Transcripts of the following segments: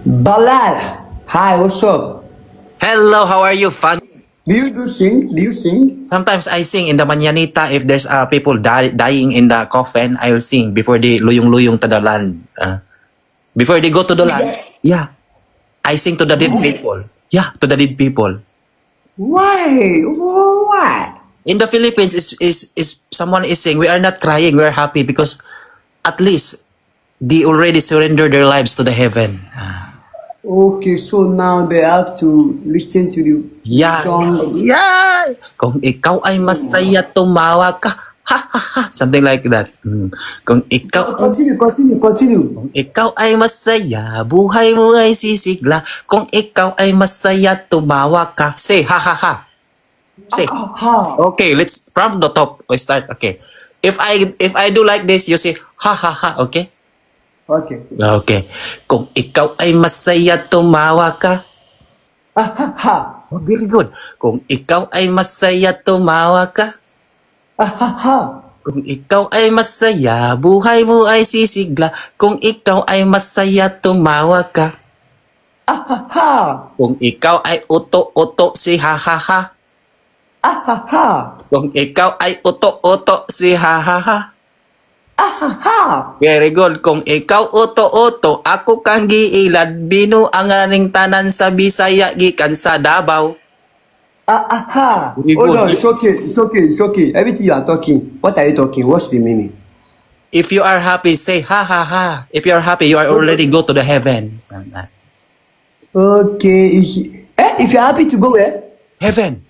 Balal. Hi, what's up? Hello, how are you? Fun. Do you sing? Do you sing? Sometimes I sing in the manyanita. If there's people dying in the coffin, I will sing before they luyong-luyong to the land. Before they go to the land, yeah, I sing to the dead people. Yeah, to the dead people. Why? Why? In the Philippines, is someone is saying we are not crying, we are happy because at least they already surrendered their lives to the heaven. Okay, so now they have to listen to the Yeah. song. Yeah. Kung ikaw ay masaya, tumawa ka. Ha, ha, ha. Something like that. Kung ikaw, Continue. ikaw ay masaya, buhay mo ay sisigla. Kung ikaw ay masaya, tumawa ka. Say, ha, ha, ha. Say. Ha. Okay, let's, from the top, we start. Okay. If I do like this, you say, ha, ha, ha. Okay? Okay. Okay. Kung ikaw ay masaya, tumawa ka. Ha. Oh, very good. Kung ikaw ay masaya, tumawa ka. Ha. Kung ikaw ay masaya, buhay mo ay sisigla. Kung ikaw ay masaya, tumawa ka. Ha. Kung ikaw ay uto-uto, si ha-ha-ha. Ha. Kung ikaw ay uto-uto, si ha-ha-ha. Ha. Very good. Kung ikaw uto-uto, ako kang giilad, binu ang aning tanan sa Bisaya, gikan sa Davao. Ha. Very Hold good. on, it's okay. Everything you are talking, what are you talking? What's the meaning? If you are happy, say ha ha ha. If you are happy, you are already go to the heaven. Okay. If you're happy to go where? Heaven.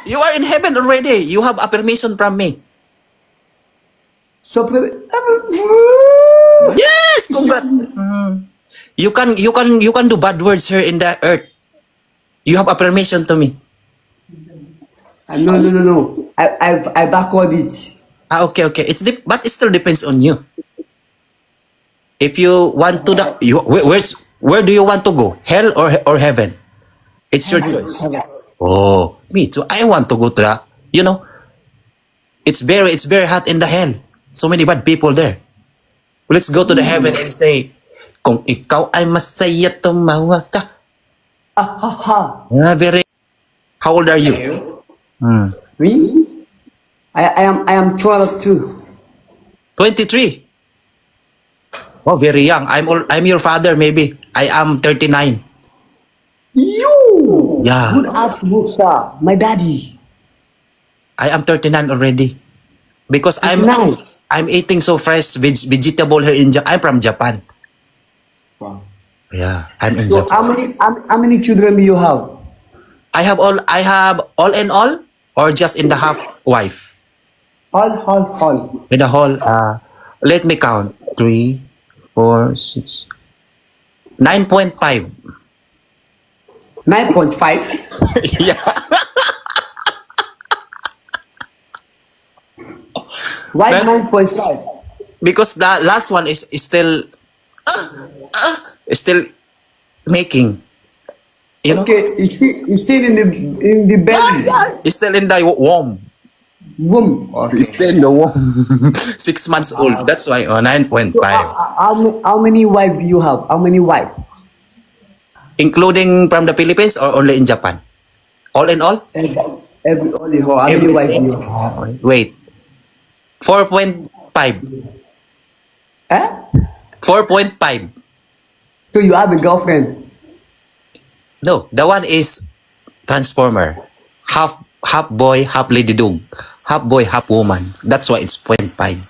You are in heaven already. You have a permission from me. So, Yes, congrats. You can do bad words here in the earth. You have a permission to me. No. I backward it. Okay. But it still depends on you. If you want to where do you want to go? Hell or heaven? It's your choice. Oh, me too. I want to go to that. You know, it's very hot in the hell. So many bad people there. Let's go to the heaven and say, kung ikaw ay masaya, tumawa ka. Ha. Very. How old are you? Me? I am 12 too. 23. Oh, very young. I'm your father maybe. I am 39. You! Yeah. Good afternoon, sir. My daddy. I am 39 already. Because 39. I'm eating so fresh vegetable here in I'm from Japan. Wow. Yeah, I'm in So Japan. how many children do you have? I have all in all or just in the half wife. All. In the whole let me count. 3, 4, 6, 9.5. 9.5. Yeah. Why Then- 9.5? Because the last one is still making. You know? Okay, it's still in the belly. It's still in the womb. Womb. It's still in the womb. 6 months old. That's why 9.5. How many wives do you have? How many wives? Including from the Philippines or only in Japan? All in all? How many wives do you have? Wait. 4.5. Eh? 4.5. So you have a girlfriend? No, the one is Transformer. Half boy, half lady dog. Half boy, half woman. That's why it's 0.5.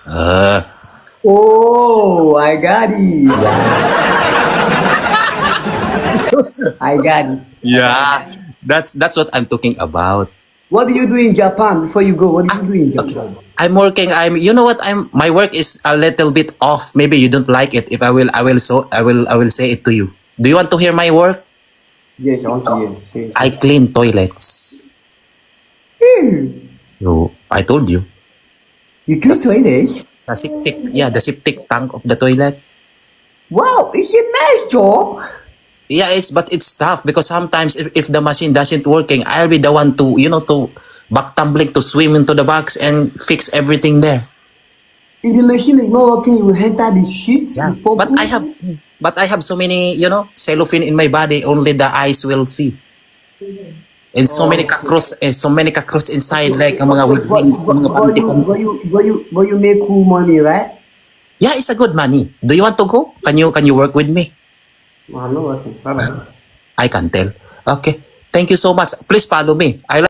Oh, I got it. I got it. Yeah. That's what I'm talking about. What do you do in Japan before you go? What do you do in Japan? I'm working. You know what? My work is a little bit off. Maybe you don't like it. If I will say it to you. Do you want to hear my work? Yes, I want to hear. Say. I clean toilets. So I told you. You clean toilets? The septic tank of the toilet. Wow, it's a nice job. Yeah, but it's tough because sometimes if the machine doesn't working, I'll be the one to back tumbling to swim into the box and fix everything there. If the machine is not working, you will enter the sheet. Yeah. The purple. But I have so many, you know, cellophane in my body. Only the eyes will see. And so many cockroaches inside, like ang mga weaklings, mga panty. But you make cool money, right? Yeah, it's a good money. Do you want to go? Can you work with me? I'm not working. Bye bye. I can tell. Okay. Thank you so much. Please follow me. I